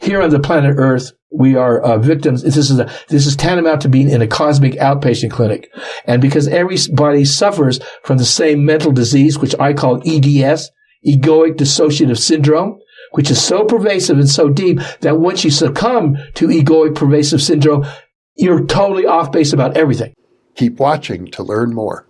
here on the planet Earth, we are victims. This is tantamount to being in a cosmic outpatient clinic. And because everybody suffers from the same mental disease, which I call EDS, Egoic Dissociative Syndrome, which is so pervasive and so deep that once you succumb to egoic pervasive syndrome, you're totally off base about everything. Keep watching to learn more.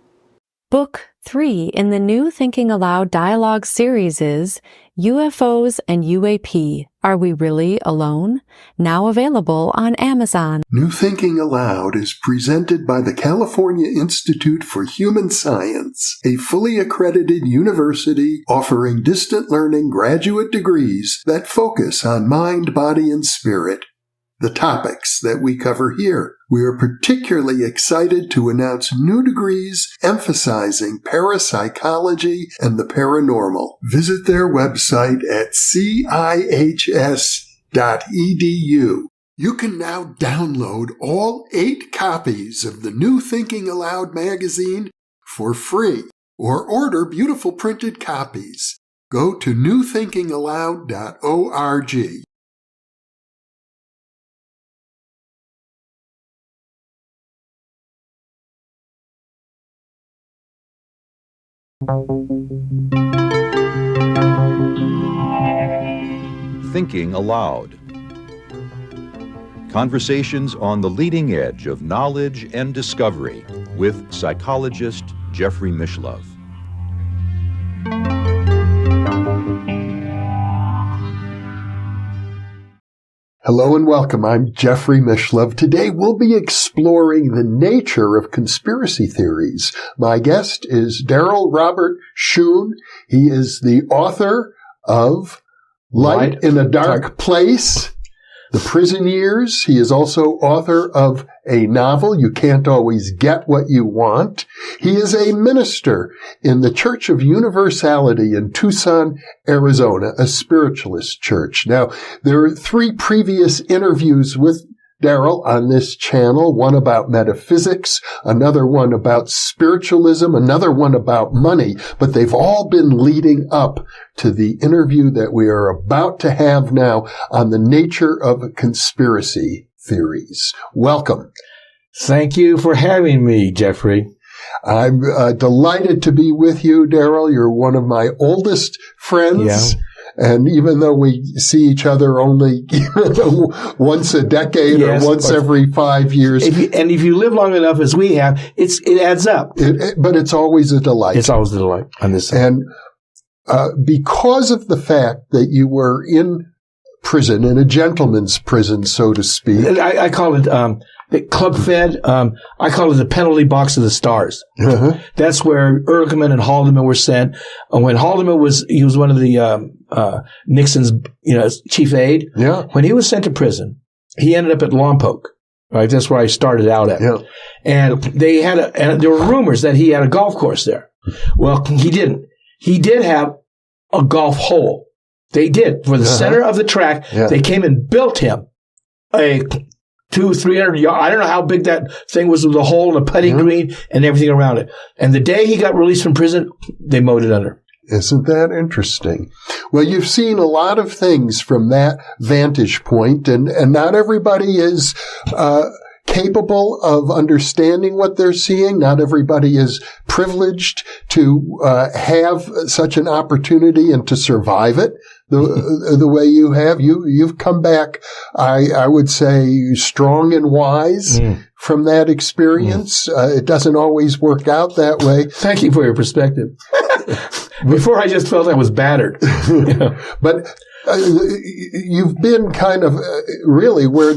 Book 3 in the New Thinking Aloud dialogue series is UFOs and UAP. Are We Really Alone? Now available on Amazon. New Thinking Aloud is presented by the California Institute for Human Science, a fully accredited university offering distant learning graduate degrees that focus on mind, body, and spirit. The topics that we cover here. We are particularly excited to announce new degrees emphasizing parapsychology and the paranormal. Visit their website at cihs.edu. You can now download all 8 copies of the New Thinking Aloud magazine for free or order beautiful printed copies. Go to newthinkingaloud.org. Thinking Aloud. Conversations on the leading edge of knowledge and discovery with psychologist Jeffrey Mishlove. Hello and welcome. I'm Jeffrey Mishlove. Today we'll be exploring the nature of conspiracy theories. My guest is Darryl Robert Schoon. He is the author of Light in a Dark Place, The Prison Years. He is also author of a novel, You Can't Always Get What You Want. He is a minister in the Church of Universality in Tucson, Arizona, a spiritualist church. Now, there are 3 previous interviews with Darryl on this channel, one about metaphysics, another one about spiritualism, another one about money, but they've all been leading up to the interview that we are about to have now on the nature of conspiracy theories. Welcome. Thank you for having me, Jeffrey. I'm delighted to be with you, Darryl. You're one of my oldest friends. Yeah. And even though we see each other only once a decade or once every 5 years. If you live long enough as we have, it adds up. But it's always a delight. It's always a delight on this side. And because of the fact that you were in prison, in a gentleman's prison, so to speak. I call it Club Fed. I call it the penalty box of the stars. Uh-huh. That's where Ehrlichman and Haldeman were sent. When Haldeman was one of the Nixon's chief aide. Yeah. When he was sent to prison, he ended up at Lompoc. Right, that's where I started out at. Yeah. And and there were rumors that he had a golf course there. Well, he didn't. He did have a golf hole. They did. For the center of the track, they came and built him a 200-300 yard. I don't know how big that thing was with the hole and the putting green and everything around it. And the day he got released from prison, they mowed it under. Isn't that interesting? Well, you've seen a lot of things from that vantage point, and not everybody is capable of understanding what they're seeing. Not everybody is privileged to have such an opportunity and to survive it the way you have. You've come back, I would say, strong and wise from that experience. It doesn't always work out that way. Thank you for your perspective. Before, I just felt I was battered. But you've been kind of really where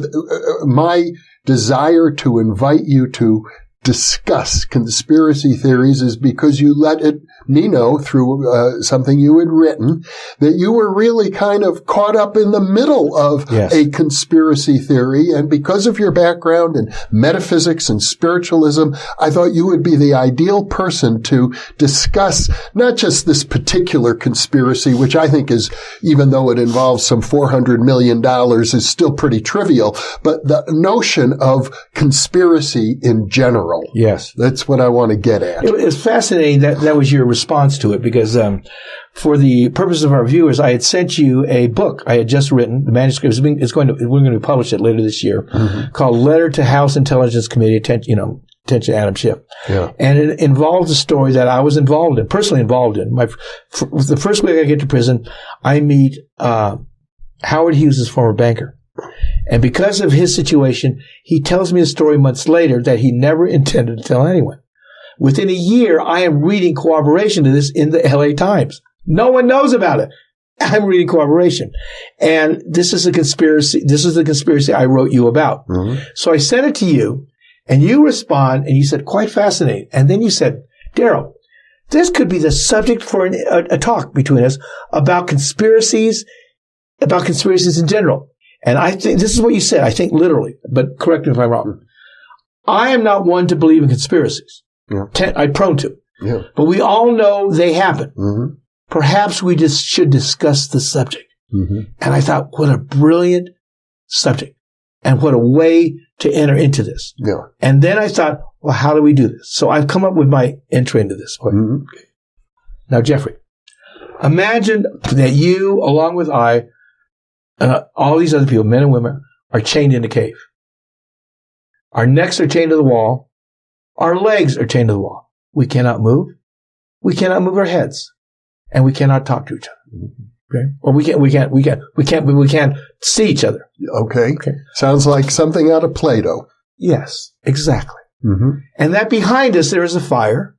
my desire to invite you to discuss conspiracy theories is because you let me know through something you had written that you were really kind of caught up in the middle of a conspiracy theory. And because of your background in metaphysics and spiritualism, I thought you would be the ideal person to discuss not just this particular conspiracy, which I think is, even though it involves some $400 million, is still pretty trivial, but the notion of conspiracy in general. Yes. That's what I want to get at. It's fascinating that was your response to it because for the purpose of our viewers, I had sent you a book I had just written. The manuscript we're going to publish it later this year, called "Letter to House Intelligence Committee." Attention, Adam Schiff. Yeah. And it involves a story that I was personally involved in. The first week I get to prison, I meet Howard Hughes' former banker. And because of his situation, he tells me a story months later that he never intended to tell anyone. Within a year, I am reading corroboration to this in the LA Times. No one knows about it. I'm reading corroboration. And this is a conspiracy. This is the conspiracy I wrote you about. Mm-hmm. So I sent it to you, and you respond, and you said, quite fascinating. And then you said, Darryl, this could be the subject for a talk between us about conspiracies in general. And I think this is what you said, I think literally, but correct me if I'm wrong. I am not one to believe in conspiracies. Yeah. I'm prone to. Yeah. But we all know they happen. Mm-hmm. Perhaps we just should discuss the subject. Mm-hmm. And I thought, what a brilliant subject. And what a way to enter into this. Yeah. And then I thought, well, how do we do this? So I've come up with my entry into this. Mm-hmm. Okay. Now, Jeffrey, imagine that you, along with I, and all these other people, men and women, are chained in a cave. Our necks are chained to the wall. Our legs are chained to the wall. We cannot move. We cannot move our heads. And we cannot talk to each other. Okay? Or we can't see each other. Okay. Sounds like something out of Plato. Yes, exactly. Mm-hmm. And that behind us there is a fire.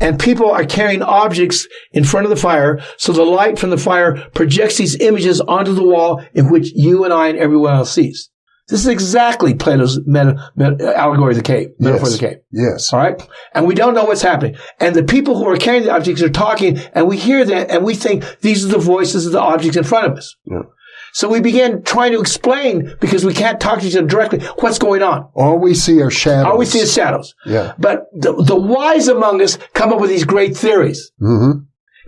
And people are carrying objects in front of the fire, so the light from the fire projects these images onto the wall in which you and I and everyone else sees. This is exactly Plato's allegory of the cave, metaphor of the cave. Yes. All right? And we don't know what's happening. And the people who are carrying the objects are talking, and we hear that, and we think these are the voices of the objects in front of us. Yeah. So we began trying to explain, because we can't talk to each other directly, what's going on. All we see are shadows. All we see is shadows. Yeah. But the wise among us come up with these great theories,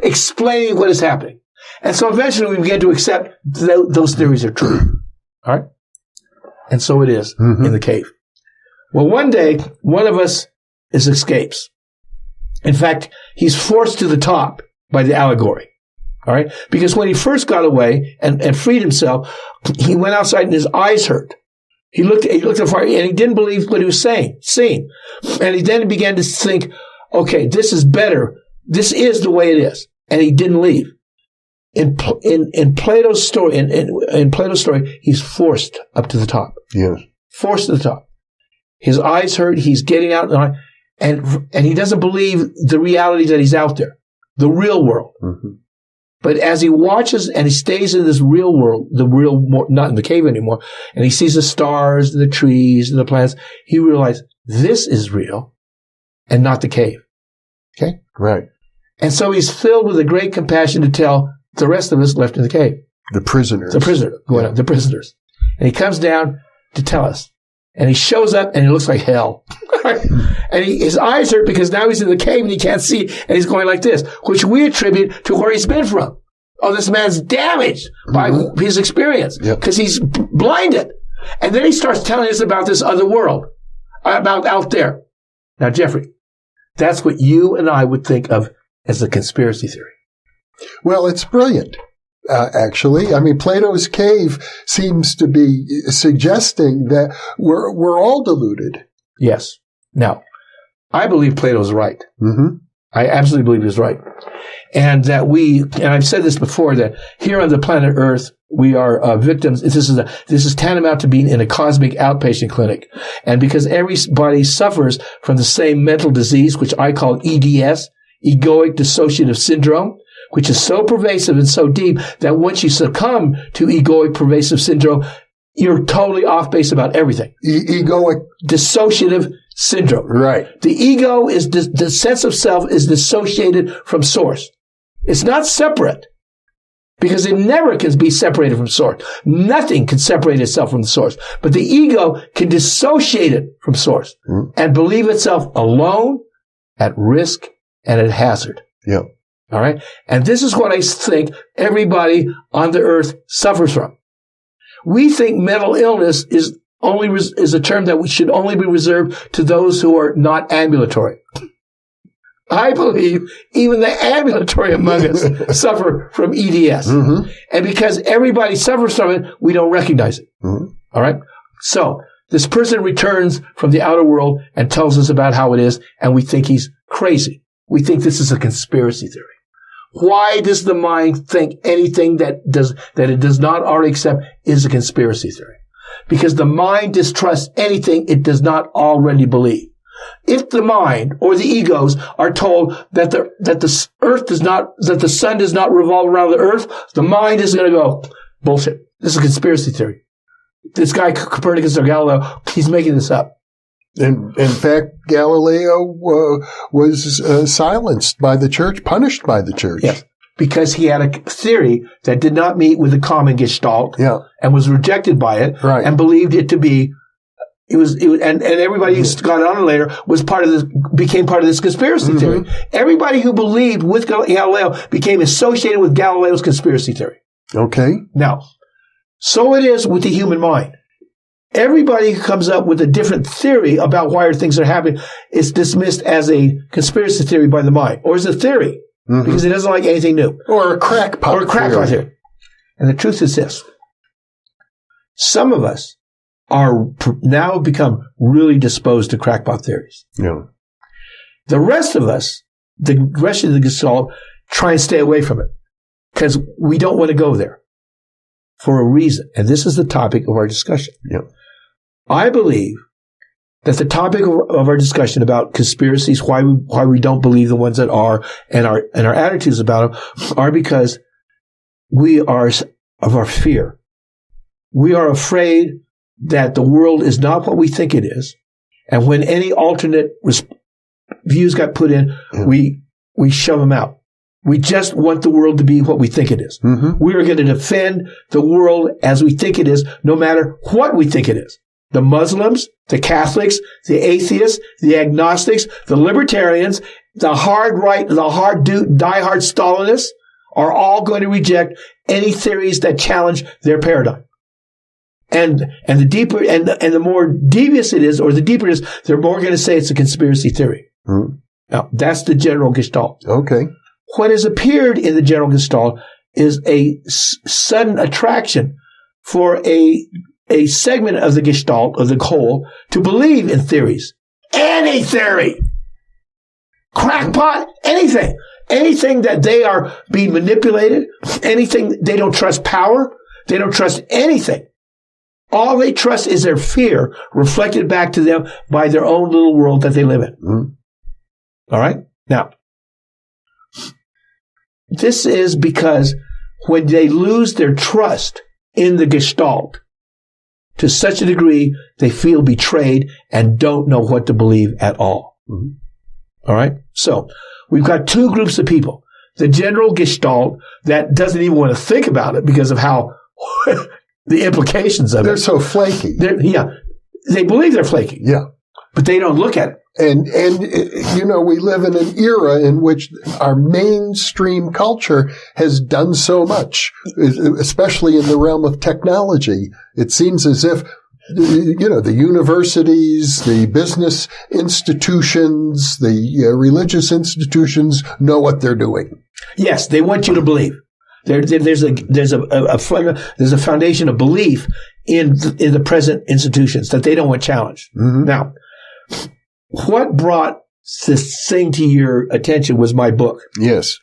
explaining what is happening. And so eventually we began to accept those theories are true. All right? And so it is in the cave. Well, one day, one of us escapes. In fact, he's forced to the top by the allegory. All right? Because when he first got away and freed himself, he went outside and his eyes hurt. He looked at the fire and he didn't believe what he was seeing. And he then began to think, okay, this is better. This is the way it is. And he didn't leave. In Plato's story, in Plato's story, he's forced up to the top. Yes. Forced to the top. His eyes hurt. He's getting out, and he doesn't believe the reality that he's out there, the real world. Mm-hmm. But as he watches and he stays in this real world, not in the cave anymore, and he sees the stars, and the trees, and the plants, he realizes this is real, and not the cave. Okay, right. And so he's filled with a great compassion to tell the rest of us left in the cave. The prisoners. The prisoners. And he comes down to tell us. And he shows up and he looks like hell. And his eyes hurt because now he's in the cave and he can't see. And he's going like this, which we attribute to where he's been from. Oh, this man's damaged by his experience because he's blinded. And then he starts telling us about this other world, about out there. Now, Jeffrey, that's what you and I would think of as a conspiracy theory. Well, it's brilliant, actually. I mean, Plato's cave seems to be suggesting that we're all deluded. Yes. Now, I believe Plato's right. Mm-hmm. I absolutely believe he's right. And that and I've said this before, that here on the planet Earth, we are victims. This is tantamount to being in a cosmic outpatient clinic. And because everybody suffers from the same mental disease, which I call EDS, Egoic Dissociative Syndrome, which is so pervasive and so deep that once you succumb to egoic pervasive syndrome, you're totally off base about everything. Egoic dissociative syndrome. Right. The ego is the sense of self is dissociated from source. It's not separate because it never can be separated from source. Nothing can separate itself from the source. But the ego can dissociate it from source and believe itself alone, at risk, and at hazard. Yeah. All right? And this is what I think everybody on the earth suffers from. We think mental illness is a term that should only be reserved to those who are not ambulatory. I believe even the ambulatory among us suffer from EDS. Mm-hmm. And because everybody suffers from it, we don't recognize it. Mm-hmm. All right? So this person returns from the outer world and tells us about how it is, and we think he's crazy. We think this is a conspiracy theory. Why does the mind think anything that it does not already accept is a conspiracy theory? Because the mind distrusts anything it does not already believe. If the mind or the egos are told that the earth does not, that the sun does not revolve around the earth, the mind is going to go, bullshit. This is a conspiracy theory. This guy Copernicus or Galileo, he's making this up. In fact, Galileo was silenced by the church, punished by the church. Yes, because he had a theory that did not meet with the common gestalt, and was rejected by it, and believed it to be. And everybody who's gone on later became part of this conspiracy theory. Everybody who believed with Galileo became associated with Galileo's conspiracy theory. Okay. Now, so it is with the human mind. Everybody who comes up with a different theory about why things are happening is dismissed as a conspiracy theory by the mind, or as a theory, because it doesn't like anything new. Or a crackpot theory. And the truth is this. Some of us are now become really disposed to crackpot theories. Yeah. The rest of us, the rest of the Gestalt, try and stay away from it because we don't want to go there for a reason. And this is the topic of our discussion. Yeah. I believe that the topic of our discussion about conspiracies, why we don't believe the ones that are, and our attitudes about them, are because we are of our fear. We are afraid that the world is not what we think it is. And when any alternate views got put in, we shove them out. We just want the world to be what we think it is. We are going to defend the world as we think it is, no matter what we think it is. The Muslims, the Catholics, the atheists, the agnostics, the libertarians, the hard right, the diehard Stalinists are all going to reject any theories that challenge their paradigm. And the deeper and the more devious it is, or the deeper it is, they're more going to say it's a conspiracy theory. Now, that's the general Gestalt. Okay. What has appeared in the general Gestalt is a sudden attraction for a segment of the Gestalt, of the whole, to believe in theories. Any theory! Crackpot! Anything! Anything that they are being manipulated, anything, they don't trust power, they don't trust anything. All they trust is their fear reflected back to them by their own little world that they live in. All right? Now, this is because when they lose their trust in the Gestalt to such a degree, they feel betrayed and don't know what to believe at all. All right? So, we've got two groups of people. The general Gestalt that doesn't even want to think about it because of how the implications of it. They're so flaky. They believe they're flaky. Yeah. But they don't look at it. And you know, we live in an era in which our mainstream culture has done so much, especially in the realm of technology. It seems as if, you know, the universities, the business institutions, the religious institutions know what they're doing. Yes, they want you to believe. There's a foundation of belief in the present institutions that they don't want challenged. Now, what brought this thing to your attention was my book. Yes.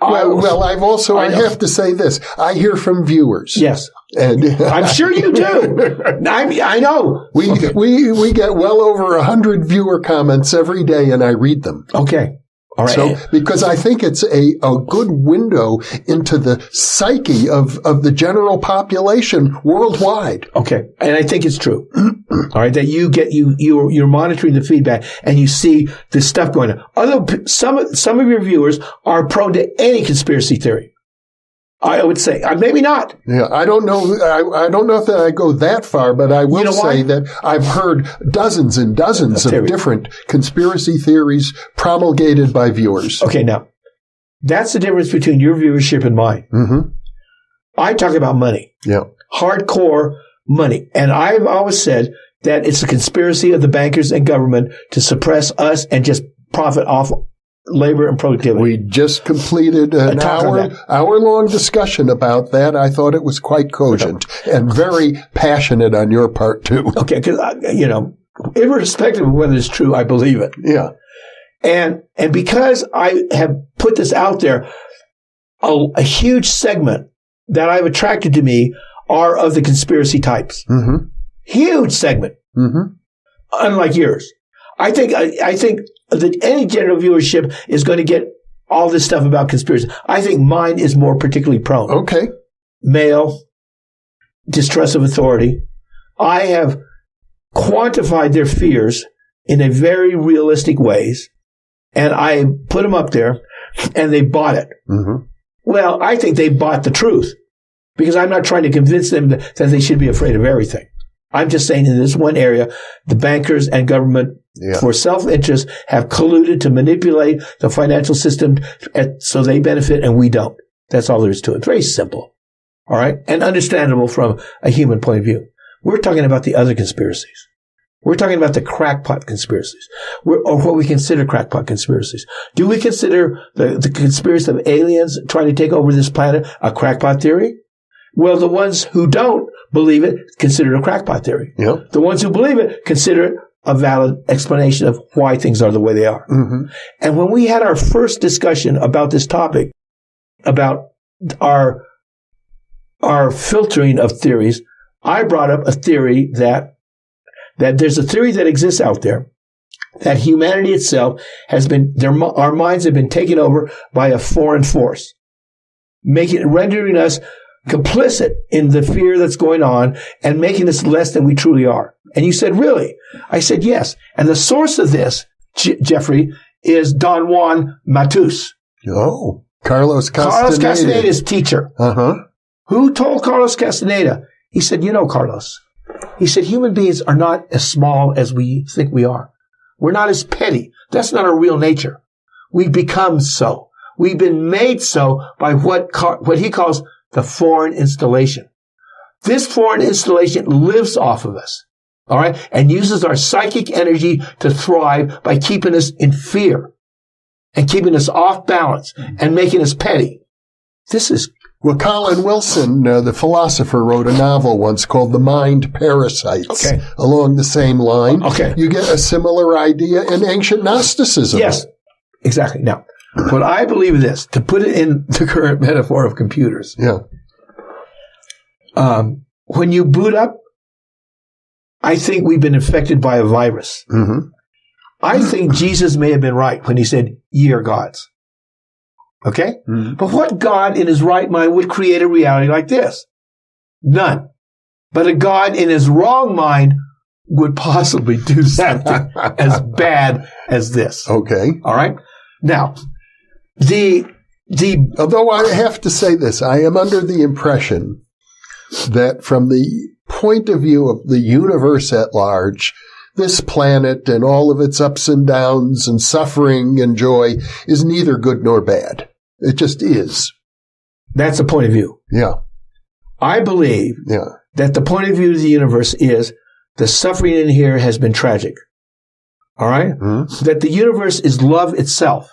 Well, I have to say this. I hear from viewers. Yes. And I'm sure you do. I know. We get well over 100 viewer comments every day, and I read them. Okay. All right. So, because I think it's a good window into the psyche of the general population worldwide. Okay. And I think it's true. All right. That you're monitoring the feedback and you see this stuff going on. Although some of your viewers are prone to any conspiracy theory. I would say, maybe not. Yeah, I don't know. I don't know if I go that far, but I will say that I've heard dozens and dozens of different conspiracy theories promulgated by viewers. Okay, now, that's the difference between your viewership and mine. I talk about money. Yeah. Hardcore money. And I've always said that it's a conspiracy of the bankers and government to suppress us and just profit off labor and productivity. We just completed an hour-long discussion about that. I thought it was quite cogent and very passionate on your part, too. Okay, because, irrespective of whether it's true, I believe it. Yeah. And because I have put this out there, a huge segment that I've attracted to me are of the conspiracy types. Mm-hmm. Huge segment. Mm-hmm. Unlike yours. I think that any general viewership is going to get all this stuff about conspiracy. I think mine is more particularly prone. Okay. Male, distrust of authority. I have quantified their fears in a very realistic ways, and I put them up there, and they bought it. Mm-hmm. Well, I think they bought the truth, because I'm not trying to convince them that they should be afraid of everything. I'm just saying in this one area, the bankers and government, for self-interest, have colluded to manipulate the financial system so they benefit and we don't. That's all there is to it. Very simple. All right? And understandable from a human point of view. We're talking about the other conspiracies. We're talking about the crackpot conspiracies, or what we consider crackpot conspiracies. Do we consider the conspiracy of aliens trying to take over this planet a crackpot theory? Well, the ones who don't believe it consider it a crackpot theory. Yep. The ones who believe it consider it a valid explanation of why things are the way they are. Mm-hmm. And when we had our first discussion about this topic, about our filtering of theories, I brought up a theory that there's a theory that exists out there that humanity itself our minds have been taken over by a foreign force, rendering us complicit in the fear that's going on and making us less than we truly are. And you said, really? I said, yes. And the source of this, Jeffrey, is Don Juan Matus. Oh, Carlos Castaneda. Carlos Castaneda's teacher. Uh-huh. Who told Carlos Castaneda? He said, Carlos, he said, human beings are not as small as we think we are. We're not as petty. That's not our real nature. We've become so. We've been made so by what he calls the foreign installation. This foreign installation lives off of us, all right, and uses our psychic energy to thrive by keeping us in fear and keeping us off balance and making us petty. Well, Colin Wilson, the philosopher, wrote a novel once called The Mind Parasites. Okay. Along the same line. Okay. You get a similar idea in ancient Gnosticism. Yes, exactly. Now, what I believe is this, to put it in the current metaphor of computers. Yeah. When you boot up, I think we've been infected by a virus. Mm-hmm. I think Jesus may have been right when he said, ye are gods. Okay? Mm-hmm. But what God in his right mind would create a reality like this? None. But a God in his wrong mind would possibly do something as bad as this. Okay. All right? Now, although I have to say this, I am under the impression that from the point of view of the universe at large, this planet and all of its ups and downs and suffering and joy is neither good nor bad. It just is. That's the point of view. Yeah. I believe that the point of view of the universe is the suffering in here has been tragic. All right? Mm-hmm. That the universe is love itself.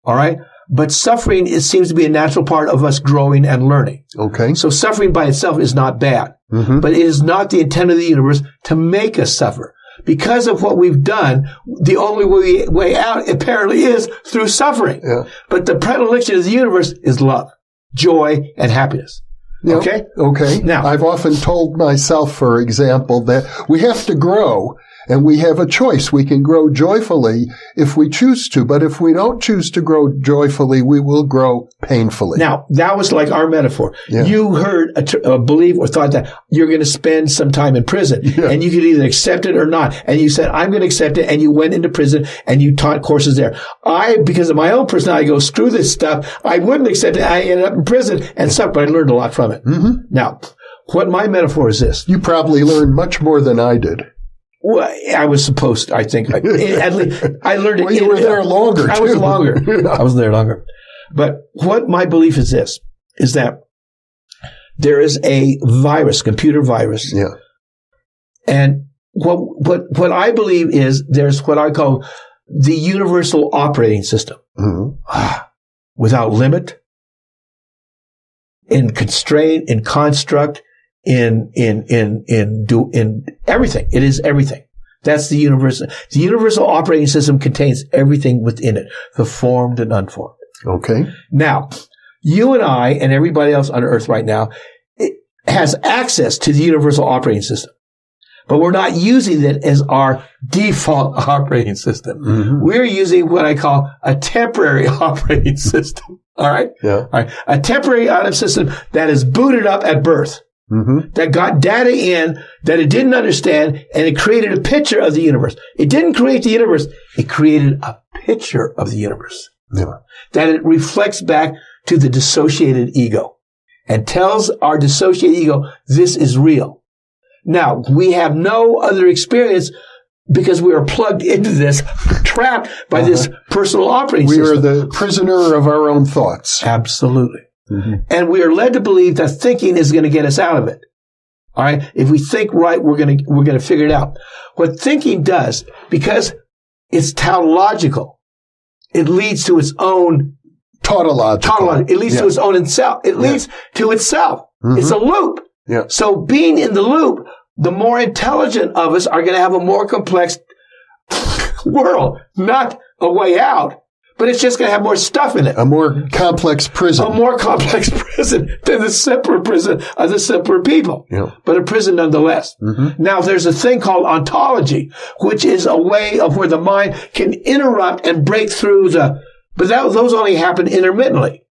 All right? But suffering, it seems to be a natural part of us growing and learning. Okay. So suffering by itself is not bad. Mm-hmm. But it is not the intent of the universe to make us suffer. Because of what we've done, the only way out apparently is through suffering. Yeah. But the predilection of the universe is love, joy, and happiness. Yeah. Okay? Okay. Now, I've often told myself, for example, that we have to grow and we have a choice. We can grow joyfully if we choose to, but if we don't choose to grow joyfully, we will grow painfully. Now, that was like our metaphor. Yeah. You heard a belief or thought that you're going to spend some time in prison, and you could either accept it or not. And you said, I'm going to accept it, and you went into prison and you taught courses there. Because of my own personality, I go, screw this stuff. I wouldn't accept it. I ended up in prison and stuff, but I learned a lot from it. Mm-hmm. Now, what my metaphor is this. You probably learned much more than I did. Well, I was supposed to, I think. At least, I learned it. Well, you were there longer, I was longer. I was there longer. But what my belief is this, is that there is a virus, computer virus. Yeah. And what I believe is there's what I call the universal operating system. without limit, in constraint, in construct, in everything. It is everything. That's the universal. The universal operating system contains everything within it, the formed and unformed. Okay. Now, you and I and everybody else on Earth right now has access to the universal operating system, but we're not using it as our default operating system. We're using what I call a temporary operating system. All right? Yeah. All right. A temporary operating system that is booted up at birth. That got data in that it didn't understand, and it created a picture of the universe. It didn't create the universe. It created a picture of the universe that it reflects back to the dissociated ego and tells our dissociated ego, this is real. Now, we have no other experience because we are plugged into this, trapped by this personal operating system. We are the prisoner of our own thoughts. Absolutely. And we are led to believe that thinking is going to get us out of it. All right. If we think right, we're going to figure it out. What thinking does, because it's tautological, it leads to its own tautological. It leads to its own itself. It leads to itself. It's a loop. Yeah. So being in the loop, the more intelligent of us are going to have a more complex world, not a way out. But it's just going to have more stuff in it. A more complex prison. A more complex prison than the simpler prison of the simpler people. Yeah. But a prison nonetheless. Now, there's a thing called ontology, which is a way of where the mind can interrupt and break through but those only happen intermittently.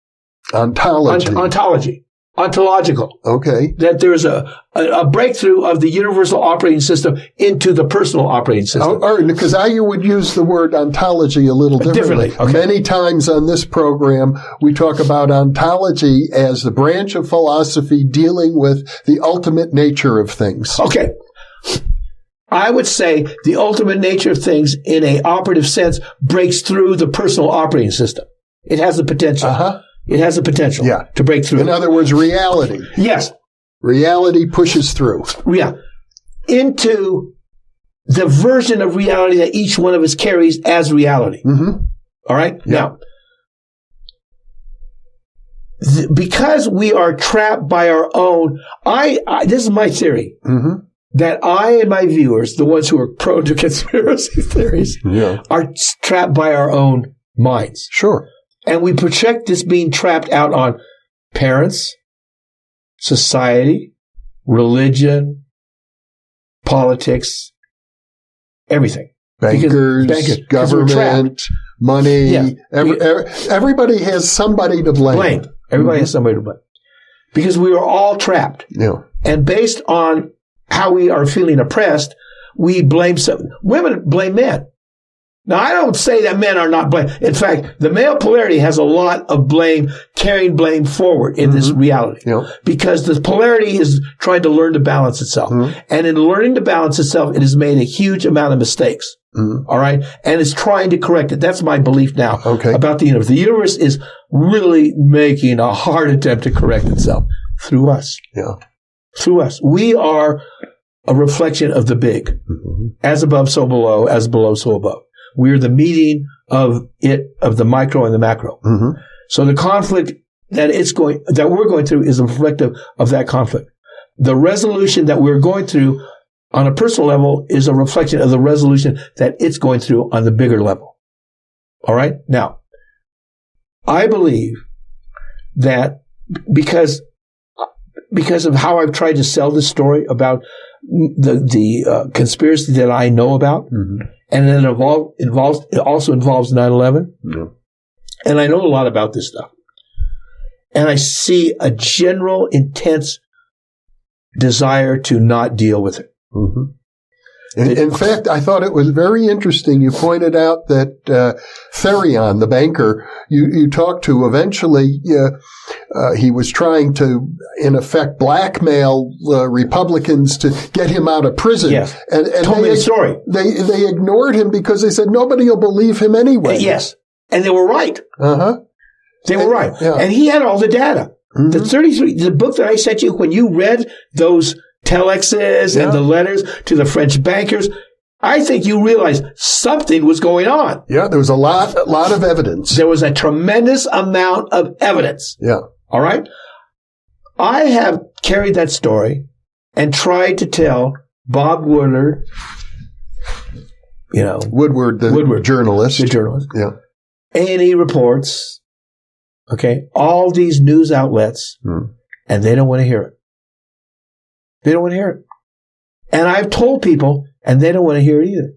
Ontology. Ontological. Okay. That there's a breakthrough of the universal operating system into the personal operating system. Because I would use the word ontology a little differently. Okay. Many times on this program, we talk about ontology as the branch of philosophy dealing with the ultimate nature of things. Okay. I would say the ultimate nature of things in an operative sense breaks through the personal operating system. It has the potential. It has the potential to break through. In other words, reality. Yes. Reality pushes through. Yeah. Into the version of reality that each one of us carries as reality. All right? Yeah. Now, because we are trapped by our own, this is my theory, that I and my viewers, the ones who are prone to conspiracy theories, are trapped by our own minds. Sure. And we project this being trapped out on parents, society, religion, politics, everything. Bankers, government, money. Yeah. Everybody has somebody to blame. Everybody has somebody to blame. Because we are all trapped. Yeah. And based on how we are feeling oppressed, we blame women blame men. Now, I don't say that men are not blamed. In fact, the male polarity has a lot of blame, carrying blame forward in this reality. Because the polarity is trying to learn to balance itself. And in learning to balance itself, it has made a huge amount of mistakes. All right? And it's trying to correct it. That's my belief now about the universe. The universe is really making a hard attempt to correct itself through us. Through us. We are a reflection of the big. As above, so below. As below, so above. We're the meeting of the micro and the macro. So the conflict that we're going through is reflective of that conflict. The resolution that we're going through on a personal level is a reflection of the resolution that it's going through on the bigger level. All right? Now, I believe that because of how I've tried to sell this story about the conspiracy that I know about, and then it also involves 9/11. And I know a lot about this stuff. And I see a general intense desire to not deal with it. In fact, I thought it was very interesting. You pointed out that Therion, the banker you talked to, eventually he was trying to, in effect, blackmail Republicans to get him out of prison. Yes. And told me the story. They ignored him because they said nobody will believe him anyway. Yes. And they were right. They were right. Yeah. And he had all the data. The book that I sent you, when you read those telexes and the letters to the French bankers, I think you realize something was going on. Yeah, there was a lot of evidence. There was a tremendous amount of evidence. Yeah. All right? I have carried that story and tried to tell Bob Woodward, Woodward, the journalist. The journalist. Yeah. A&E reports, okay, all these news outlets, and they don't want to hear it. They don't want to hear it. And I've told people, and they don't want to hear it either.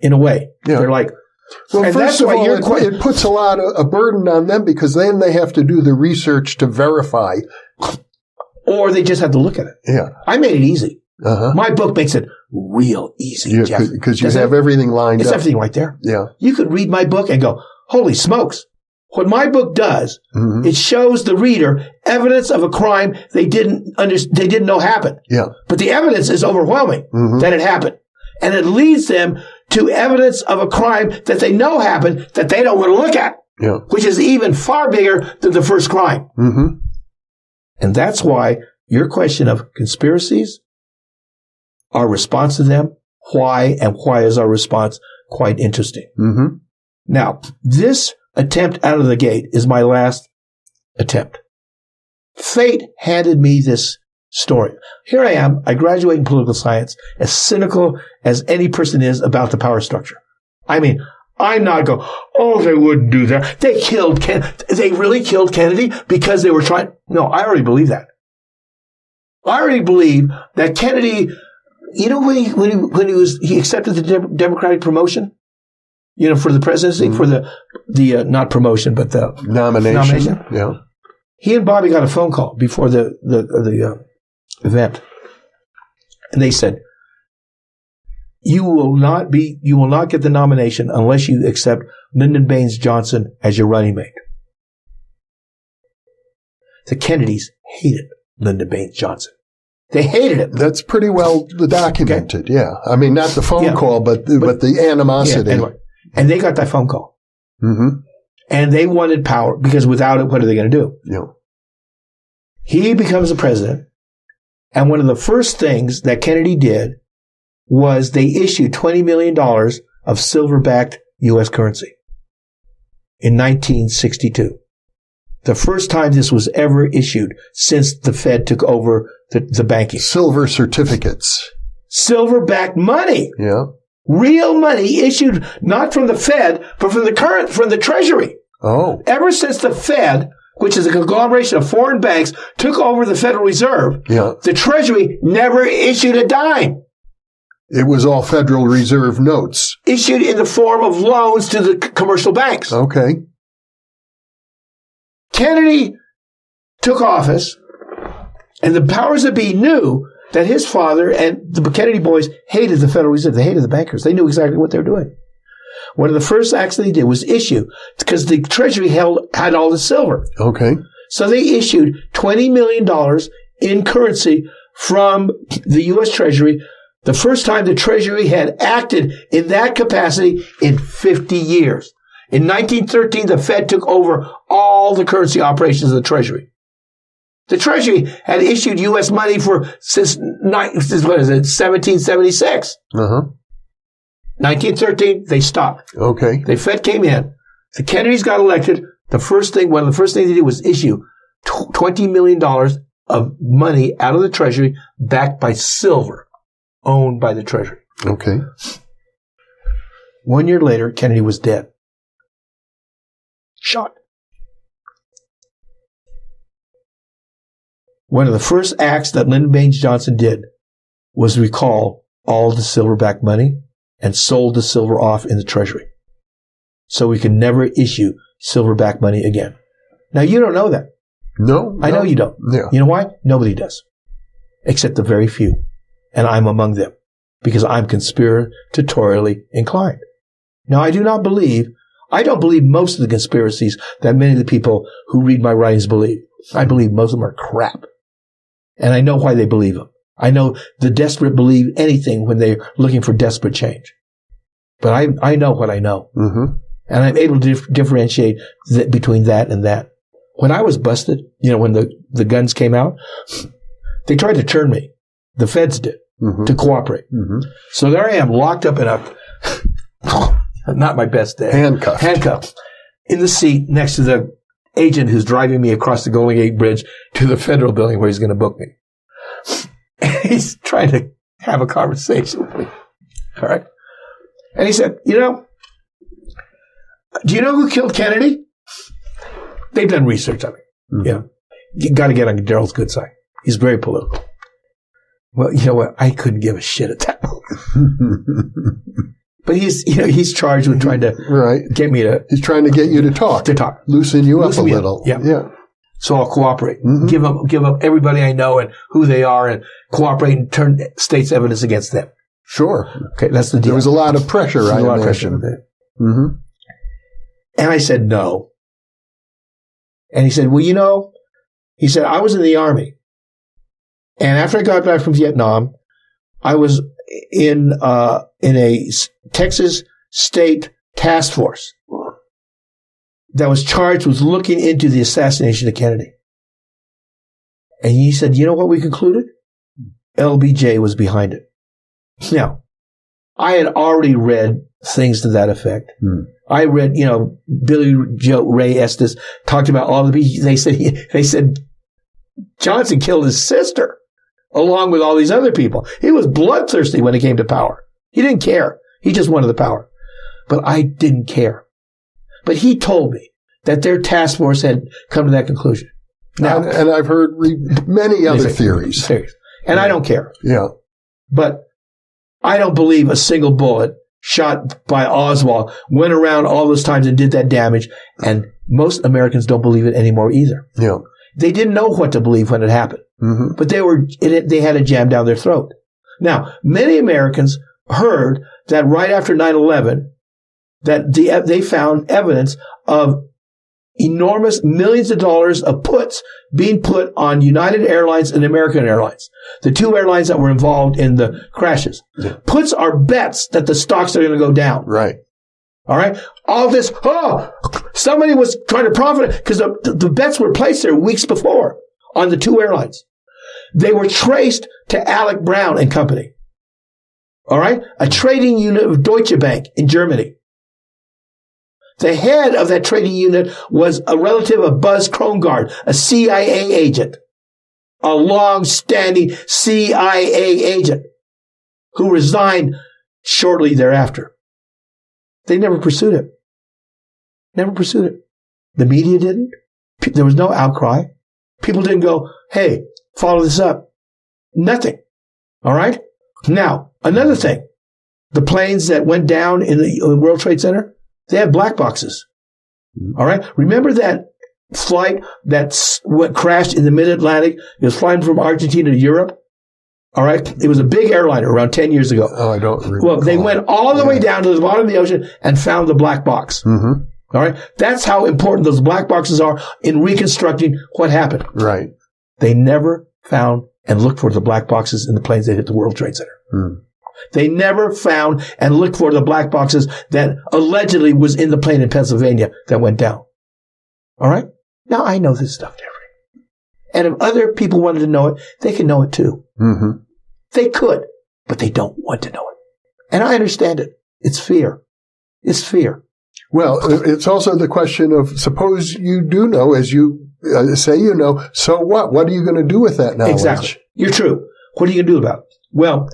In a way. Yeah. They're like, well, first of all, it puts a burden on them because then they have to do the research to verify. Or they just have to look at it. Yeah. I made it easy. Uh-huh. My book makes it real easy, yeah, Jeff. Because you have everything lined up. It's everything right there. Yeah. You could read my book and go, holy smokes. What my book does, it shows the reader evidence of a crime they didn't know happened. Yeah. But the evidence is overwhelming that it happened. And it leads them to evidence of a crime that they know happened that they don't want to look at. Yeah. Which is even far bigger than the first crime. Mm-hmm. And that's why your question of conspiracies, our response to them, why is our response quite interesting. Mm-hmm. Now, this attempt out of the gate is my last attempt. Fate handed me this story. Here I am. I graduate in political science, as cynical as any person is about the power structure. I mean, I'm not going, oh, they wouldn't do that. They really killed Kennedy because they were trying. No, I already believe that. I already believe that Kennedy, when he accepted the Democratic promotion, for the presidency, for the not promotion, but the nomination. Yeah. He and Bobby got a phone call before the event. And they said, you will not get the nomination unless you accept Lyndon Baines Johnson as your running mate. The Kennedys hated Lyndon Baines Johnson. They hated him. That's pretty well documented. Okay. Yeah. I mean, not the phone call, but the animosity. Yeah, anyway. And they got that phone call. Mm-hmm. And they wanted power because without it, what are they going to do? Yeah. He becomes the president. And one of the first things that Kennedy did was they issued $20 million of silver-backed U.S. currency in 1962. The first time this was ever issued since the Fed took over the banking. Silver certificates. Silver-backed money. Yeah. Real money issued not from the Fed, but from the Treasury. Oh. Ever since the Fed, which is a conglomeration of foreign banks, took over the Federal Reserve, the Treasury never issued a dime. It was all Federal Reserve notes. Issued in the form of loans to the commercial banks. Okay. Kennedy took office, and the powers that be knew that his father and the Kennedy boys hated the Federal Reserve. They hated the bankers. They knew exactly what they were doing. One of the first acts that they did was issue, because the Treasury had all the silver. Okay. So they issued $20 million in currency from the U.S. Treasury, the first time the Treasury had acted in that capacity in 50 years. In 1913, the Fed took over all the currency operations of the Treasury. The Treasury had issued U.S. money since 1776. 1913, they stopped. Okay. The Fed came in. The Kennedys got elected. One of the first things they did was issue $20 million of money out of the Treasury backed by silver owned by the Treasury. Okay. 1 year later, Kennedy was dead. Shot. One of the first acts that Lyndon Baines Johnson did was recall all the silver-backed money and sold the silver off in the Treasury. So we can never issue silver-backed money again. Now, you don't know that. No. I know you don't. Yeah. You know why? Nobody does. Except the very few. And I'm among them. Because I'm conspiratorially inclined. Now, I don't believe most of the conspiracies that many of the people who read my writings believe. I believe most of them are crap. And I know why they believe them. I know the desperate believe anything when they're looking for desperate change. But I know what I know. Mm-hmm. And I'm able to differentiate between that and that. When I was busted, when the guns came out, they tried to turn me. The feds did. to cooperate. So there I am, locked up in not my best day. Handcuffed. In the seat next to the agent who's driving me across the Golden Gate Bridge to the federal building where he's going to book me. He's trying to have a conversation with me. All right. And he said, do you know who killed Kennedy? They've done research on it. You got to get on Darryl's good side. He's very political. Well, you know what? I couldn't give a shit at that moment. But he's charged with trying to get me to... He's trying to get you to talk. Loosen you up a little. Yeah. So I'll cooperate. Give up everybody I know and who they are and cooperate and turn state's evidence against them. Sure. Okay, that's the deal. There was a lot of pressure, I imagine. And I said, no. And he said, well, he said, I was in the Army. And after I got back from Vietnam, I was in a Texas state task force that was charged with looking into the assassination of Kennedy. And he said, you know what we concluded? LBJ was behind it. Now, I had already read things to that effect. I read, Billy Joe Ray Estes talked about all the people. They said Johnson killed his sister along with all these other people. He was bloodthirsty when it came to power. He didn't care. He just wanted the power. But I didn't care. But he told me that their task force had come to that conclusion. Now, and I've heard many other theories. And I don't care. Yeah. But I don't believe a single bullet shot by Oswald went around all those times and did that damage. And most Americans don't believe it anymore either. Yeah. They didn't know what to believe when it happened. But they had a jam down their throat. Now, many Americans heard that right after 9/11, that they found evidence of enormous millions of dollars of puts being put on United Airlines and American Airlines, the two airlines that were involved in the crashes. Yeah. Puts are bets that the stocks are going to go down. Right. All right. All this, somebody was trying to profit because the bets were placed there weeks before on the two airlines. They were traced to Alec Brown and Company. All right. A trading unit of Deutsche Bank in Germany. The head of that trading unit was a relative of Buzz Krongard, a CIA agent, a long-standing CIA agent who resigned shortly thereafter. They never pursued it. The media didn't. There was no outcry. People didn't go, hey, follow this up. Nothing. All right? Now, another thing. The planes that went down in the World Trade Center, they had black boxes. All right? Remember that flight that crashed in the mid-Atlantic? It was flying from Argentina to Europe. All right? It was a big airliner around 10 years ago. Oh, I don't remember. Well, they went all the way down to the bottom of the ocean and found the black box. All right? That's how important those black boxes are in reconstructing what happened. Right. They never found and looked for the black boxes in the planes that hit the World Trade Center. They never found and looked for the black boxes that allegedly was in the plane in Pennsylvania that went down. All right? Now, I know this stuff, Jeffrey. And if other people wanted to know it, they can know it too. They could, but they don't want to know it. And I understand it. It's fear. Well, it's also the question of, suppose you do know, as you say you know, so what? What are you going to do with that knowledge? Exactly. You're true. What are you going to do about it? Well,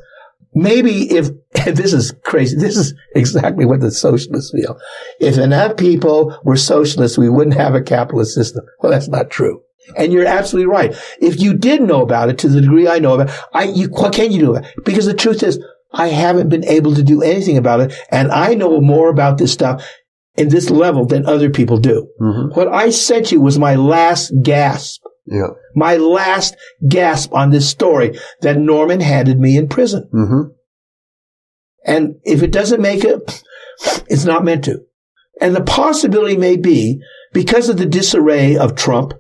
maybe if, this is crazy, this is exactly what the socialists feel. If enough people were socialists, we wouldn't have a capitalist system. Well, that's not true. And you're absolutely right. If you did know about it to the degree I know about it, what can you do about it? Because the truth is, I haven't been able to do anything about it, and I know more about this stuff in this level than other people do. What I sent you was my last gasp. Yeah. My last gasp on this story that Norman handed me in prison. And if it doesn't make it, it's not meant to. And the possibility may be, because of the disarray of Trump,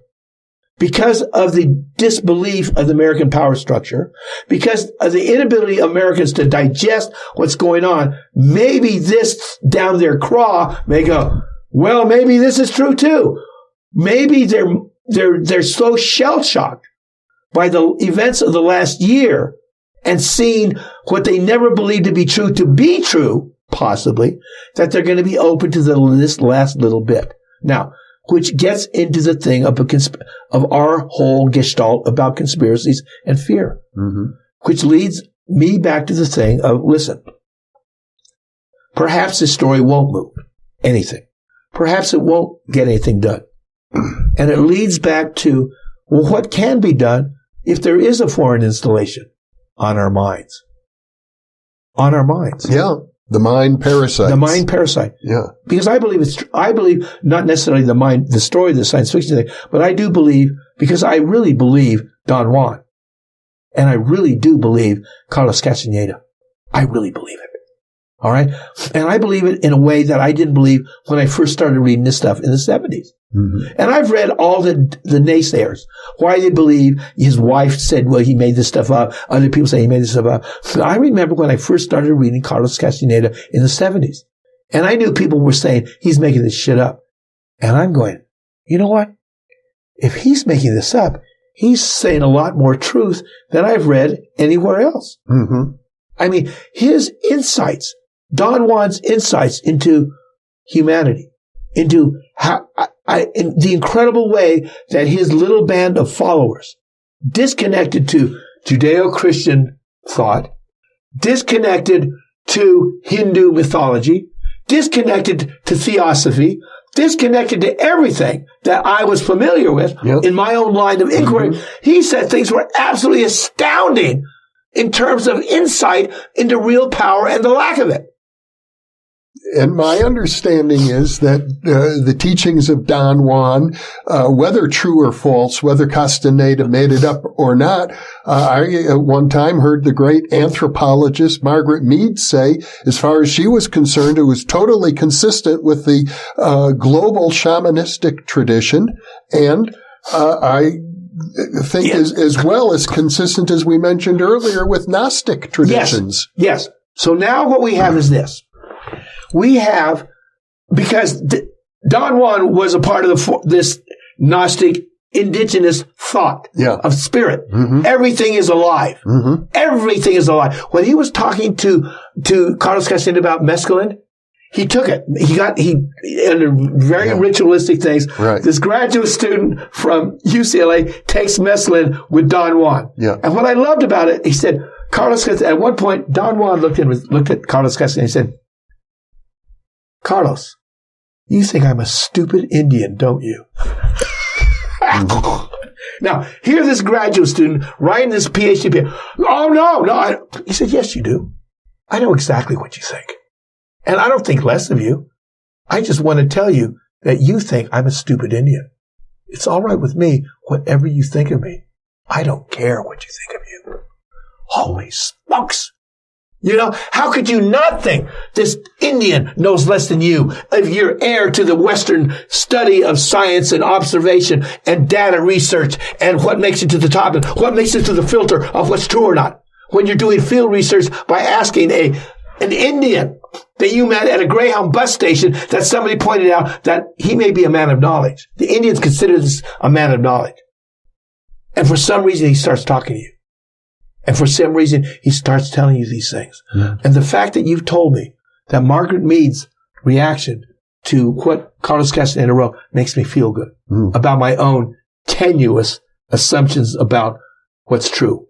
because of the disbelief of the American power structure, because of the inability of Americans to digest what's going on, maybe this down their craw may go, well, maybe this is true too. Maybe they're so shell-shocked by the events of the last year and seen what they never believed to be true, possibly, that they're going to be open to this last little bit. Now, which gets into the thing of our whole gestalt about conspiracies and fear, which leads me back to the thing of, listen, perhaps this story won't move anything. Perhaps it won't get anything done. And it leads back to, well, what can be done if there is a foreign installation on our minds? On our minds. Yeah. The mind parasite. The mind parasite. Yeah. Because I believe not necessarily the story of the science fiction thing, but I do believe, because I really believe Don Juan. And I really do believe Carlos Castaneda. I really believe it. All right? And I believe it in a way that I didn't believe when I first started reading this stuff in the 70s. And I've read all the naysayers, why they believe his wife said, well, he made this stuff up. Other people say he made this stuff up. So I remember when I first started reading Carlos Castaneda in the 70s. And I knew people were saying, he's making this shit up. And I'm going, you know what? If he's making this up, he's saying a lot more truth than I've read anywhere else. I mean, his insights, Don Juan's insights into humanity, into in the incredible way that his little band of followers, disconnected to Judeo-Christian thought, disconnected to Hindu mythology, disconnected to theosophy, disconnected to everything that I was familiar with in my own line of inquiry. He said things were absolutely astounding in terms of insight into real power and the lack of it. And my understanding is that the teachings of Don Juan, whether true or false, whether Castaneda made it up or not, I at one time heard the great anthropologist Margaret Mead say, as far as she was concerned, it was totally consistent with the global shamanistic tradition, and I think as well as consistent, as we mentioned earlier, with Gnostic traditions. Yes. So now what we have is this. We have, because Don Juan was a part of this Gnostic indigenous thought of spirit. Everything is alive. Everything is alive. When he was talking to Carlos Castaneda about mescaline, he took it. He under very ritualistic things. Right. This graduate student from UCLA takes mescaline with Don Juan. And what I loved about it, he said, Carlos Castaneda, at one point, Don Juan looked at Carlos Castaneda and said, Carlos, you think I'm a stupid Indian, don't you? Now, here's this graduate student writing this PhD paper. Oh, no. He said, yes, you do. I know exactly what you think. And I don't think less of you. I just want to tell you that you think I'm a stupid Indian. It's all right with me, whatever you think of me. I don't care what you think of you. Holy smokes. You know, how could you not think this Indian knows less than you if you're heir to the Western study of science and observation and data research and what makes it to the top and what makes it to the filter of what's true or not? When you're doing field research by asking an Indian that you met at a Greyhound bus station that somebody pointed out that he may be a man of knowledge. The Indians consider this a man of knowledge. And for some reason, he starts talking to you. And for some reason, he starts telling you these things. And the fact that you've told me that Margaret Mead's reaction to what Carlos Castaneda wrote makes me feel good about my own tenuous assumptions about what's true.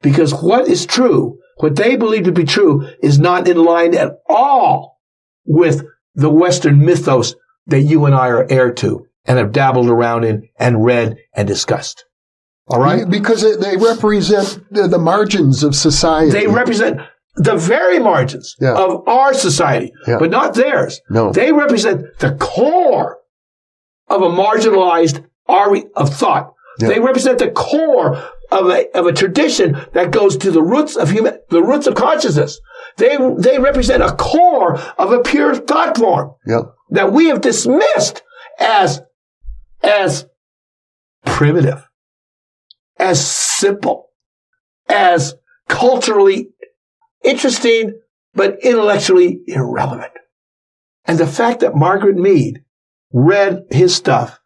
Because what is true, what they believe to be true, is not in line at all with the Western mythos that you and I are heir to and have dabbled around in and read and discussed. All right? Because they represent the margins of society. They represent the very margins of our society, but not theirs. No. They represent the core of a marginalized of thought. They represent the core of a tradition that goes to the roots of the roots of consciousness. They represent a core of a pure thought form that we have dismissed as primitive, as simple, as culturally interesting, but intellectually irrelevant. And the fact that Margaret Mead read his stuff,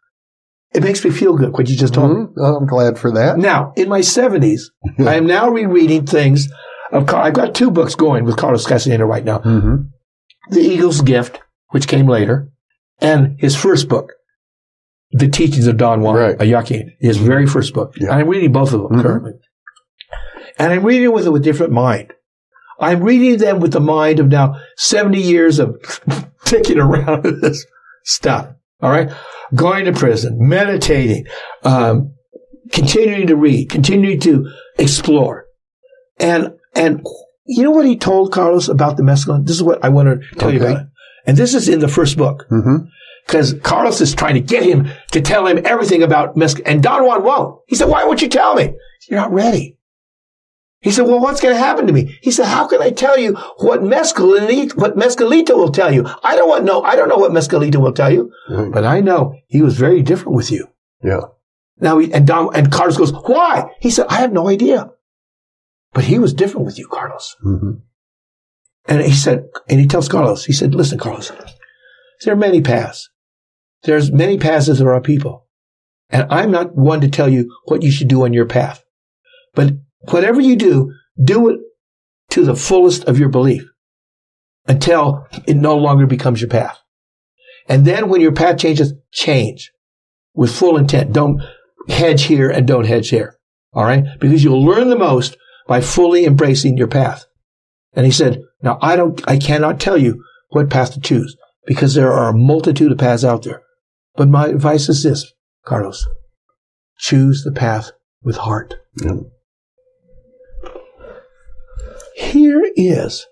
it makes me feel good, what you just told me. I'm glad for that. Now, in my 70s, I am now rereading things I've got 2 books going with Carlos Castaneda right now. Mm-hmm. The Eagle's Gift, which came later, and his first book, The Teachings of Don Juan, right. Akin, his very first book. Yeah. And I'm reading both of them currently. And I'm reading with a different mind. I'm reading them with the mind of now 70 years of ticking around with this stuff. All right? Going to prison, meditating, continuing to read, continuing to explore. And you know what he told Carlos about the mescaline? This is what I want to tell you about it. And this is in the first book. Because Carlos is trying to get him to tell him everything about mescaline. And Don Juan won't. He said, why won't you tell me? You're not ready. He said, well, what's going to happen to me? He said, how can I tell you what Mescalito will tell you? I don't know what Mescalito will tell you, but I know he was very different with you. Yeah. Now, and Carlos goes, why? He said, I have no idea. But he was different with you, Carlos. And he said, and he tells Carlos, he said, listen, Carlos, there are many paths. There's many paths as there are people. And I'm not one to tell you what you should do on your path. But whatever you do it to the fullest of your belief until it no longer becomes your path. And then when your path changes, change with full intent. Don't hedge here and don't hedge there. All right? Because you'll learn the most by fully embracing your path. And he said, now I cannot tell you what path to choose because there are a multitude of paths out there. But my advice is this, Carlos, choose the path with heart. Yeah. Here is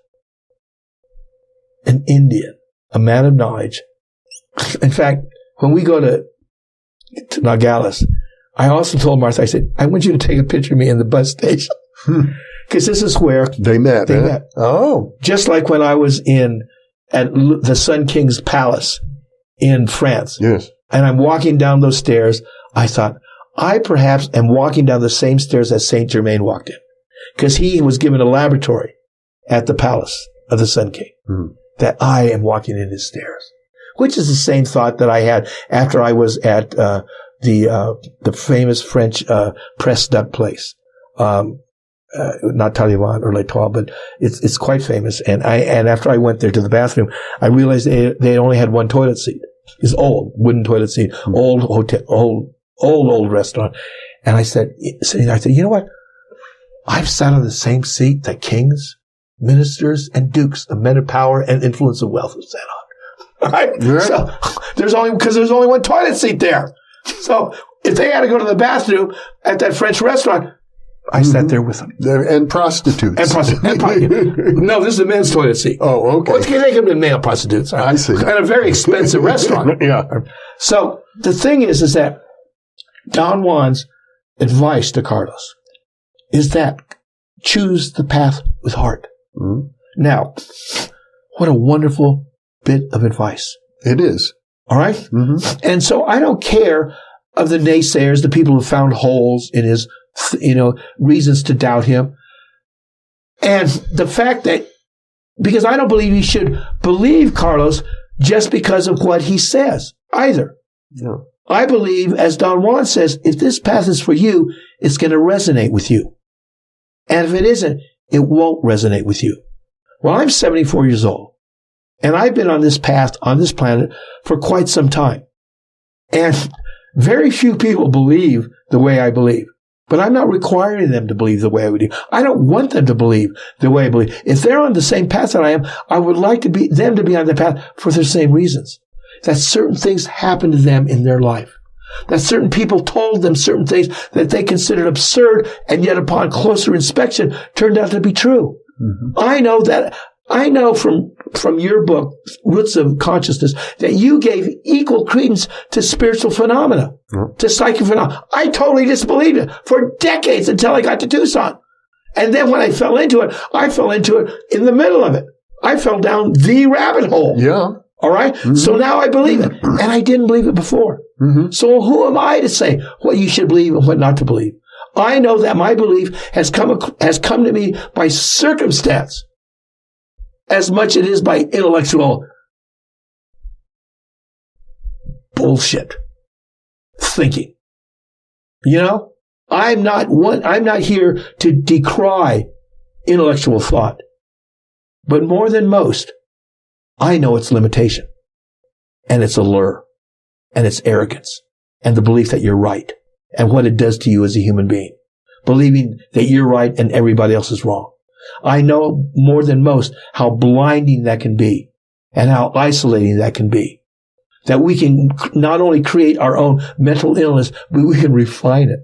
an Indian, a man of knowledge. In fact, when we go to Nogales, I also told Martha, I said, I want you to take a picture of me in the bus station. Because this is where they met. They met. Oh. Just like when I was at the Sun King's palace in France. Yes. And I'm walking down those stairs. I thought, I perhaps am walking down the same stairs as Saint Germain walked in. Because he was given a laboratory at the palace of the Sun King. That I am walking in his stairs. Which is the same thought that I had after I was at the famous French press duck place. Not Taliban or L'Etoile, but it's quite famous. And after I went there to the bathroom, I realized they only had one toilet seat. It's old, wooden toilet seat, old hotel, old restaurant. And I said, you know what? I've sat on the same seat that kings, ministers, and dukes of men of power and influence of wealth have sat on. Right? So there's only one toilet seat there. So if they had to go to the bathroom at that French restaurant, I sat there with them. And prostitutes. No, this is a men's toilet seat. Oh, okay. Well, they could be male prostitutes. I see. And a very expensive restaurant. Yeah. So the thing is that Don Juan's advice to Carlos is that choose the path with heart. Now, what a wonderful bit of advice. It is. All right? And so I don't care of the naysayers, the people who found holes in his, reasons to doubt him. And the fact that, because I don't believe you should believe Carlos just because of what he says either. No. I believe, as Don Juan says, if this path is for you, it's going to resonate with you. And if it isn't, it won't resonate with you. Well, I'm 74 years old, and I've been on this path, on this planet, for quite some time. And very few people believe the way I believe. But I'm not requiring them to believe the way I believe. I don't want them to believe the way I believe. If they're on the same path that I am, I would like them to be on the path for the same reasons. That certain things happened to them in their life. That certain people told them certain things that they considered absurd, and yet upon closer inspection turned out to be true. I know from your book, Roots of Consciousness, that you gave equal credence to spiritual phenomena, to psychic phenomena. I totally disbelieved it for decades until I got to Tucson. And then when I fell into it in the middle of it. I fell down the rabbit hole. Yeah. All right? So now I believe it. And I didn't believe it before. So who am I to say what you should believe and what not to believe? I know that my belief has come to me by circumstance as much as it is by intellectual bullshit thinking. I'm not here to decry intellectual thought. But more than most, I know its limitation and its allure and its arrogance and the belief that you're right and what it does to you as a human being, believing that you're right and everybody else is wrong. I know more than most how blinding that can be and how isolating that can be. That we can not only create our own mental illness, but we can refine it.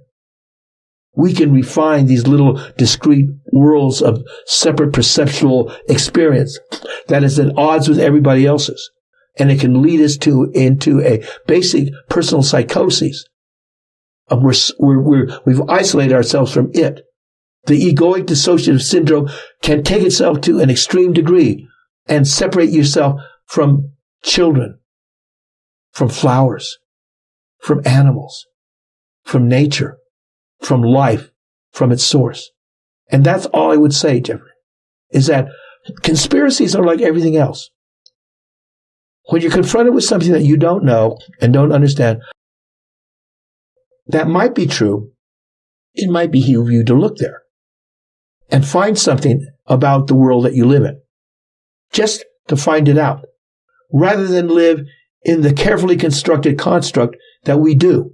We can refine these little discrete worlds of separate perceptual experience that is at odds with everybody else's. And it can lead us into a basic personal psychosis of we've isolated ourselves from it. The egoic dissociative syndrome can take itself to an extreme degree and separate yourself from children, from flowers, from animals, from nature, from life, from its source. And that's all I would say, Jeffrey, is that conspiracies are like everything else. When you're confronted with something that you don't know and don't understand, that might be true. It might behoove you to look there and find something about the world that you live in, just to find it out, rather than live in the carefully constructed construct that we do.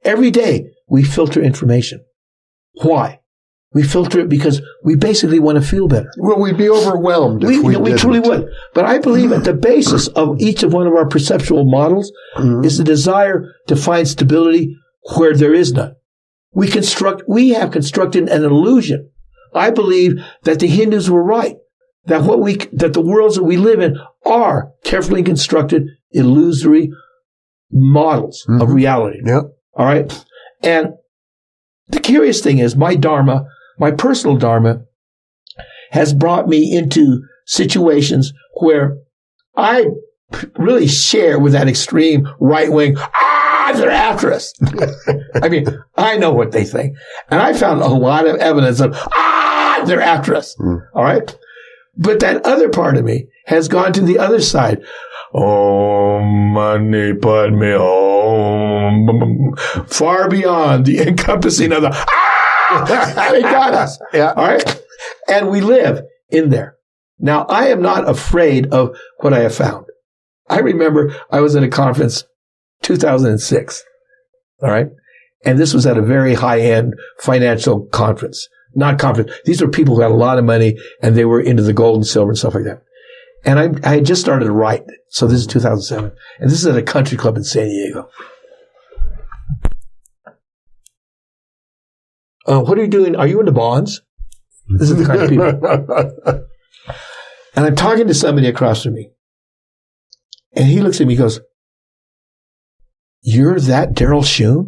Every day, we filter information. Why? We filter it because we basically want to feel better. Well, we'd be overwhelmed if we didn't. We truly would. But I believe at the basis of each of one of our perceptual models is the desire to find stability where there is none. We have constructed an illusion. I believe that the Hindus were right. That the worlds that we live in are carefully constructed, illusory models of reality. Yep. All right? And the curious thing is my dharma, my personal dharma, has brought me into situations where I really share with that extreme right-wing, they're after us. I mean, I know what they think. And I found a lot of evidence of, they're after us. All right? But that other part of me has gone to the other side. Om Mani Padme Om. Far beyond the encompassing of the, they got us. Yeah. All right? And we live in there. Now, I am not afraid of what I have found. I remember I was at a conference 2006. All right? And this was at a very high-end financial conference. Not conference. These were people who had a lot of money and they were into the gold and silver and stuff like that. And I had just started to write. So this is 2007. And this is at a country club in San Diego. What are you doing? Are you into bonds? This is the kind of people. And I'm talking to somebody across from me. And he looks at me and goes, "You're that Darryl Schoon?"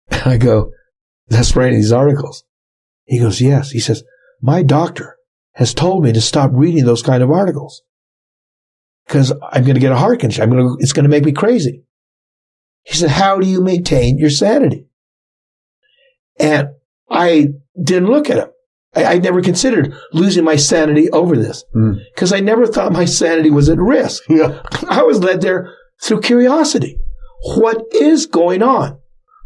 And I go, "That's writing these articles." He goes, "Yes." He says, "My doctor has told me to stop reading those kind of articles because I'm going to get a heart condition. It's going to make me crazy." He said, "How do you maintain your sanity?" And I didn't look at him. I never considered losing my sanity over this because I never thought my sanity was at risk. Yeah. I was led there through curiosity. What is going on?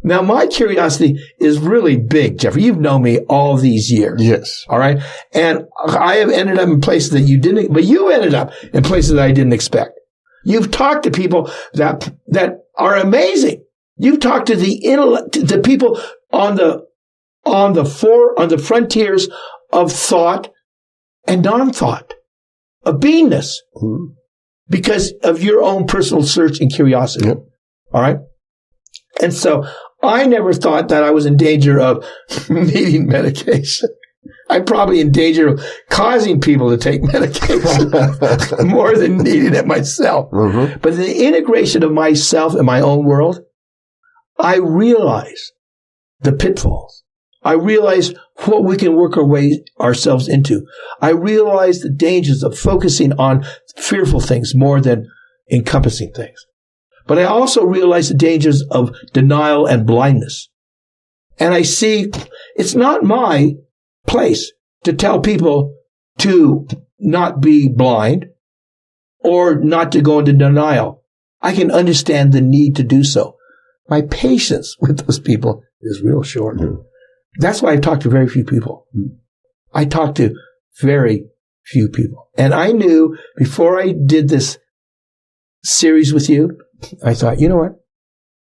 Now, my curiosity is really big, Jeffrey. You've known me all these years. Yes. All right. And I have ended up in places that you didn't, but you ended up in places that I didn't expect. You've talked to people that are amazing. You've talked to the people on the frontiers of thought and non-thought, of beingness, because of your own personal search and curiosity. Yep. All right. And so I never thought that I was in danger of needing medication. I'm probably in danger of causing people to take medication more than needing it myself. But the integration of myself in my own world, I realize the pitfalls. I realize what we can work ourselves into. I realize the dangers of focusing on fearful things more than encompassing things. But I also realize the dangers of denial and blindness. And I see it's not my place to tell people to not be blind or not to go into denial. I can understand the need to do so. My patience with those people is real short. That's why I've talked to very few people. I talked to very few people. And I knew before I did this series with you, I thought, you know what?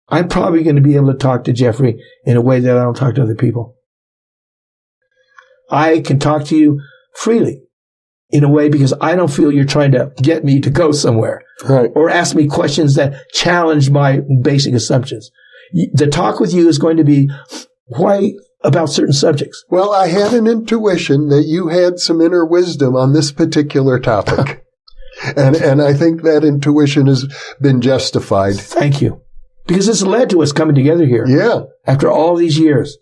I'm probably going to be able to talk to Jeffrey in a way that I don't talk to other people. I can talk to you freely in a way because I don't feel you're trying to get me to go somewhere, right, or ask me questions that challenge my basic assumptions. The talk with you is going to be why about certain subjects. Well, I had an intuition that you had some inner wisdom on this particular topic. and I think that intuition has been justified. Thank you. Because it's led to us coming together here. Yeah. After all these years,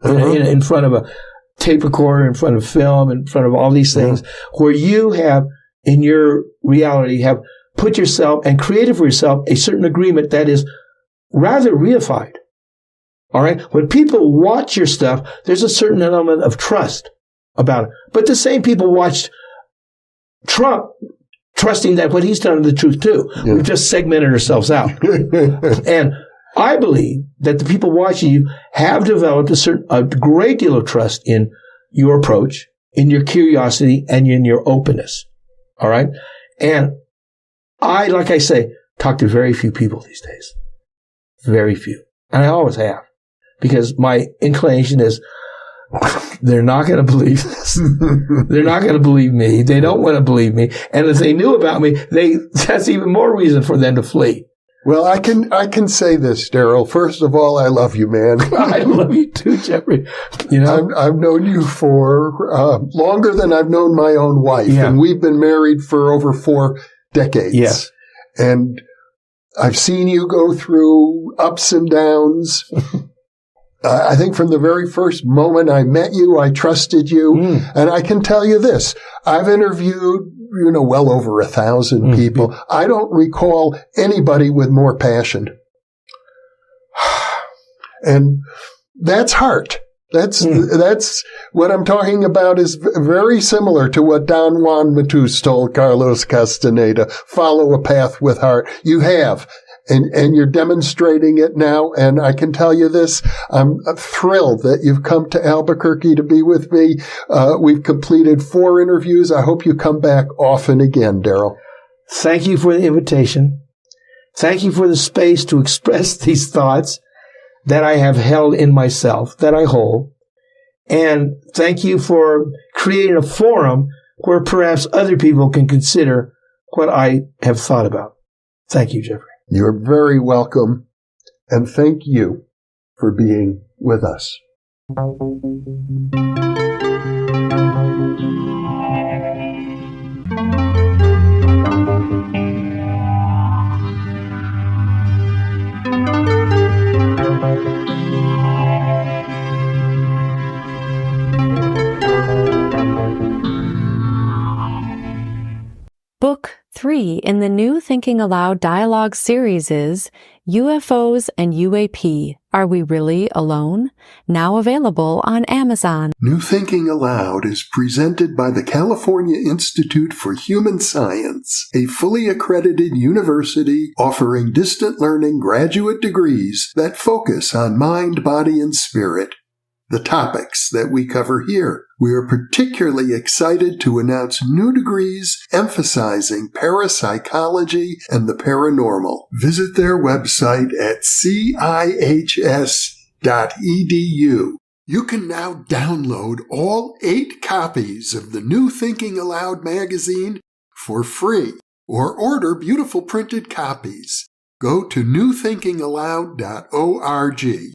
in front of a tape recorder, in front of film, in front of all these things, where you have, in your reality, have put yourself and created for yourself a certain agreement that is rather reified. All right? When people watch your stuff, there's a certain element of trust about it. But the same people watched Trump trusting that what he's done is the truth too. Yeah. We've just segmented ourselves out. And I believe that the people watching you have developed a great deal of trust in your approach, in your curiosity, and in your openness. All right? And I, like I say, talk to very few people these days. Very few. And I always have. Because my inclination is, they're not going to believe this. They're not going to believe me. They don't want to believe me. And if they knew about me, that's even more reason for them to flee. Well, I can say this, Darryl. First of all, I love you, man. I love you too, Jeffrey. You know, I've known you for longer than I've known my own wife, and we've been married for over 4 decades. Yes, and I've seen you go through ups and downs. I think from the very first moment I met you, I trusted you. And I can tell you this, I've interviewed, well over 1,000 people. I don't recall anybody with more passion. And that's heart. That's what I'm talking about is very similar to what Don Juan Matus told Carlos Castaneda. Follow a path with heart. You have. And you're demonstrating it now. And I can tell you this, I'm thrilled that you've come to Albuquerque to be with me. We've completed 4 interviews. I hope you come back often again, Darryl. Thank you for the invitation. Thank you for the space to express these thoughts that I have held in myself, that I hold. And thank you for creating a forum where perhaps other people can consider what I have thought about. Thank you, Jeffrey. You're very welcome, and thank you for being with us. Book 3 in the new Thinking Aloud dialogue series is UFOs and UAP, Are We Really Alone? Now available on Amazon. New Thinking Aloud is presented by the California Institute for Human Science, a fully accredited university offering distant learning graduate degrees that focus on mind, body, and spirit. The topics that we cover here. We are particularly excited to announce new degrees emphasizing parapsychology and the paranormal. Visit their website at cihs.edu. You can now download all 8 copies of the New Thinking Aloud magazine for free or order beautiful printed copies. Go to newthinkingaloud.org.